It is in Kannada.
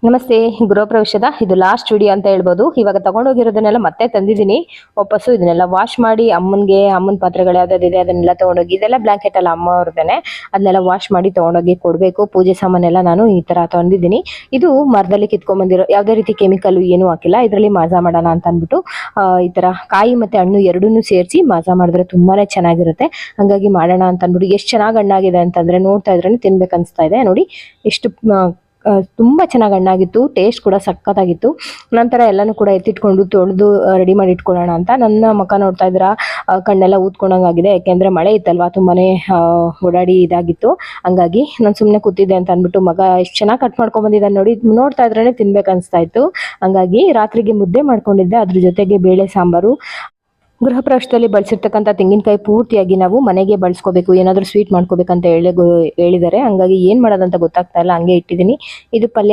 ನಮಸ್ತೆ. ಗೃಹ ಪ್ರವೇಶದ ಇದು ಲಾಸ್ಟ್ ವಿಡಿಯೋ ಅಂತ ಹೇಳ್ಬೋದು. ಇವಾಗ ತಗೊಂಡೋಗಿರೋದನ್ನೆಲ್ಲ ಮತ್ತೆ ತಂದಿದ್ದೀನಿ ವಾಪಸ್ಸು. ಇದನ್ನೆಲ್ಲ ವಾಶ್ ಮಾಡಿ ಅಮ್ಮನ ಪಾತ್ರೆಗಳು ಯಾವ್ದಾದಿದೆ ಅದನ್ನೆಲ್ಲ ತಗೊಂಡೋಗಿ, ಇದೆಲ್ಲ ಬ್ಲಾಂಕೆಟ್ ಅಲ್ಲ ಅಮ್ಮ ಅವ್ರದ್ದೇನೆ, ಅದನ್ನೆಲ್ಲ ವಾಶ್ ಮಾಡಿ ತಗೊಂಡೋಗಿ ಕೊಡಬೇಕು. ಪೂಜೆ ಸಾಮಾನೆಲ್ಲ ನಾನು ಈ ತರ ತಂದಿದ್ದೀನಿ. ಇದು ಮರದಲ್ಲಿ ಕಿತ್ಕೊಂಡ್ಬಂದಿರೋ, ಯಾವುದೇ ರೀತಿ ಕೆಮಿಕಲ್ ಏನೂ ಹಾಕಿಲ್ಲ. ಇದರಲ್ಲಿ ಮಾಜಾ ಮಾಡೋಣ ಅಂತ ಅಂದ್ಬಿಟ್ಟು ಈ ತರ ಕಾಯಿ ಮತ್ತೆ ಹಣ್ಣು ಎರಡನ್ನೂ ಸೇರಿಸಿ ಮಾಜಾ ಮಾಡಿದ್ರೆ ತುಂಬಾನೇ ಚೆನ್ನಾಗಿರುತ್ತೆ. ಹಂಗಾಗಿ ಮಾಡೋಣ ಅಂತ ಅಂದ್ಬಿಟ್ಟು ಎಷ್ಟು ಚೆನ್ನಾಗಿ ಹಣ್ಣಾಗಿದೆ ಅಂತಂದ್ರೆ ನೋಡ್ತಾ ಇದ್ರೆ ತಿನ್ಬೇಕು ಅನಿಸ್ತಾ ಇದೆ. ನೋಡಿ ಎಷ್ಟು ತುಂಬ ಚೆನ್ನಾಗಿ ಹಣ್ಣಾಗಿತ್ತು, ಟೇಸ್ಟ್ ಕೂಡ ಸಕ್ಕತ್ತಾಗಿತ್ತು. ನಂತರ ಎಲ್ಲನೂ ಕೂಡ ಎತ್ತಿಟ್ಕೊಂಡು ತೊಳೆದು ರೆಡಿ ಮಾಡಿ ಇಟ್ಕೊಳ್ಳೋಣ ಅಂತ. ನನ್ನ ಮುಖ ನೋಡ್ತಾ ಇದ್ದೀರಾ, ಕಣ್ಣೆಲ್ಲ ಊದ್ಕೊಂಡಂಗಾಗಿದೆ. ಯಾಕೆಂದರೆ ಮಳೆ ಇತ್ತಲ್ವಾ, ತುಂಬಾ ಓಡಾಡಿ ಇದಾಗಿತ್ತು. ಹಂಗಾಗಿ ನಾನು ಸುಮ್ಮನೆ ಕೂತಿದ್ದೆ ಅಂತ ಅಂದ್ಬಿಟ್ಟು ಮಗ ಎಷ್ಟು ಚೆನ್ನಾಗಿ ಕಟ್ ಮಾಡ್ಕೊಂಡು ಬಂದಿದ್ದಾನೆ ನೋಡಿ, ನೋಡ್ತಾ ಇದ್ರೇ ತಿನ್ಬೇಕು ಅನಿಸ್ತಾ ಇತ್ತು. ಹಂಗಾಗಿ ರಾತ್ರಿಗೆ ಮುದ್ದೆ ಮಾಡ್ಕೊಂಡಿದ್ದೆ, ಅದ್ರ ಜೊತೆಗೆ ಬೇಳೆ ಸಾಂಬಾರು. ಗೃಹ ಪ್ರವೇಶದಲ್ಲಿ ಬಳಸಿರ್ತಕ್ಕಂಥ ತೆಂಗಿನಕಾಯಿ ಪೂರ್ತಿಯಾಗಿ ನಾವು ಮನೆಗೆ ಬಳಸ್ಕೋಬೇಕು, ಏನಾದರೂ ಸ್ವೀಟ್ ಮಾಡ್ಕೋಬೇಕಂತ ಹೇಳಿದ್ದಾರೆ. ಹಂಗಾಗಿ ಏನು ಮಾಡೋದಂತ ಗೊತ್ತಾಗ್ತಾ ಇಲ್ಲ, ಹಂಗೆ ಇಟ್ಟಿದ್ದೀನಿ. ಇದು ಪಲ್ಯ